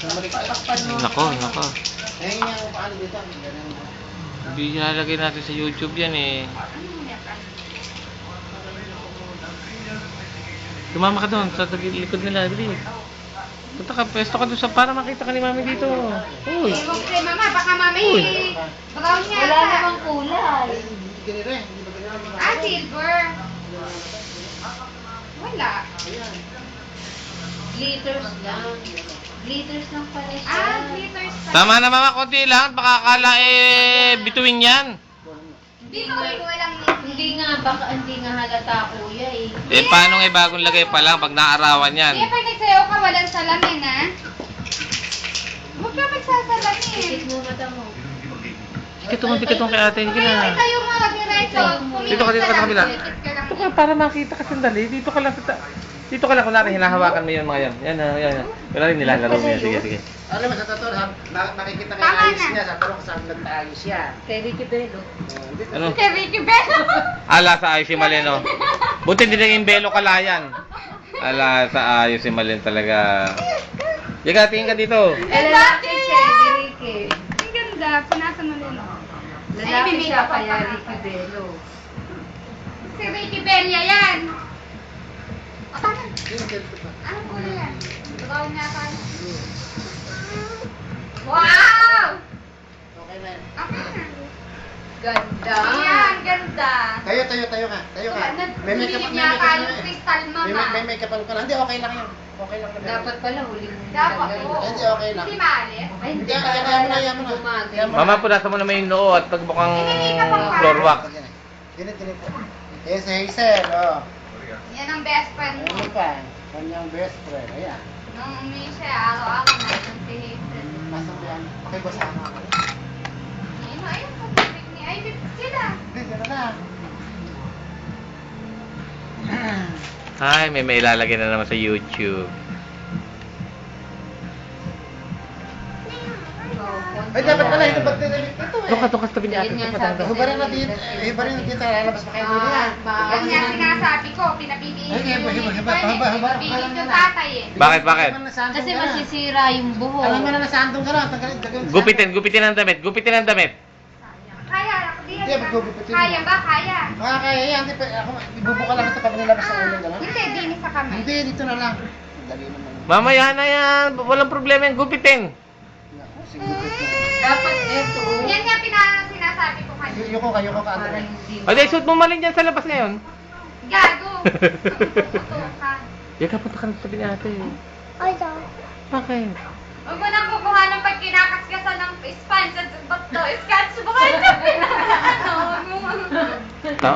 Nako. Hindi ilalagay natin sa YouTube yan eh. Tumama ka doon sa likod nila, dali. Punta ka, pwesto ka doon sa para makita ka ni Mami dito. Uy. Huwag kayo, Mama. Baka Mami, brown niya. Wala namang kulay. Silver. Wala. Glitters lang. Glitters lang pala siya. Glitters. Tama na Mama, konti lang. Baka akala bituin yan. Hindi ko walang Hindi nga halata kuya eh. Paano bagong lagay pa lang pag naarawan yan? Kaya pag nagsayaw ka, walang salamin, ha? Huwag ka magsasalamin. Tikit mo mata mo. Tiket mo kay ate. Hindi Kaya na. tayo mga mag-diretso. Dito ka sa kabila. Dito ka para makita ka sandali. Dito ka lang kunwari hinahawakan mo yun mga yan. Yan. Wala rin nilalaro mo yan. Sige. Alam mo sa totoo, makikita ka Tama yung ayos na. niya, sa tulong saan nagtaayos siya. Kay Ricky Bello. Ano? Kay Ricky Bello. Ala sa ayos si Maleno. Buti hindi naging belo kalayan. Ala sa ayos si Malen talaga. Yaga, tingin ka dito. Lalaki siya, di Ricky. Ang ganda. Punasan mo rin. Lalaki siya kaya Ricky Bello. Si Ricky Bello yan. Ano po yan? Brown nga pa. Wow! Okay na. Okay na. Ganda. Ayan, ganda. Tayo ka. Nagpinip niya ka yung crystal, Mama. May makeup ka na. Hindi, okay lang yun. Okay lang. Dapat pala huling Dapat tanggal. po. Hindi, okay lang. Hindi maalis. Ay, hindi Yan, pa yan, pala yan, yan, gumagay. yan. Mama, punasan mo naman yung noo at pagmukhang floor wax. Ganit. Yes, Hazel, oh. Yan ang best friend mo. Ano pa? Kanyang best friend. Ayan. Nung umi siya, araw-araw na si Hazel. Nasa ba yan? Pakibasama ako. Ayun, pag-ibig ni Ivy sila. Hindi, gano'n na. Ay, may mailalagay na naman sa YouTube. Ay, dapat pala ito pag-delete ito eh. Doon ka sa tabi ni ate. Yan nga Patanda. sabi. Ibarin na dito, lalabas pa kayo dito yan. Yan nga sinasabi ko, pinapipilit Ay, yung hiba. pinapipilit yung tatay eh. Bakit? Kasi masisira yung buhok. Alam mo na nasandong ka na. Tanggalin. Gupitin ang damit. Kaya, Hindi, maggugupitin mo. kaya ba? Kaya. Makakaya yan. Hindi pa, ako, ibubuka lang ito pag nilabas sa ulo gano'n. Hindi, dinis sa kamay. Hindi, dito na lang. Dali naman. Mamaya na yan. Walang problema yung gupitin. Naku, sige, gupit na. Dapat eto. Yan nga sinasabi ko kanina. Yuko ka, Para Andre. hindi O, di, suot mo malin dyan sa labas ngayon. Gago. Puto ka. Yaga, punta ka na sa tabi ni ate. Ay, daw. Bakit? Huwag mo nang kukuha ng pag kinakaskasan ng sponge at ba't to, scotch ba kayo sa pinaka, ano,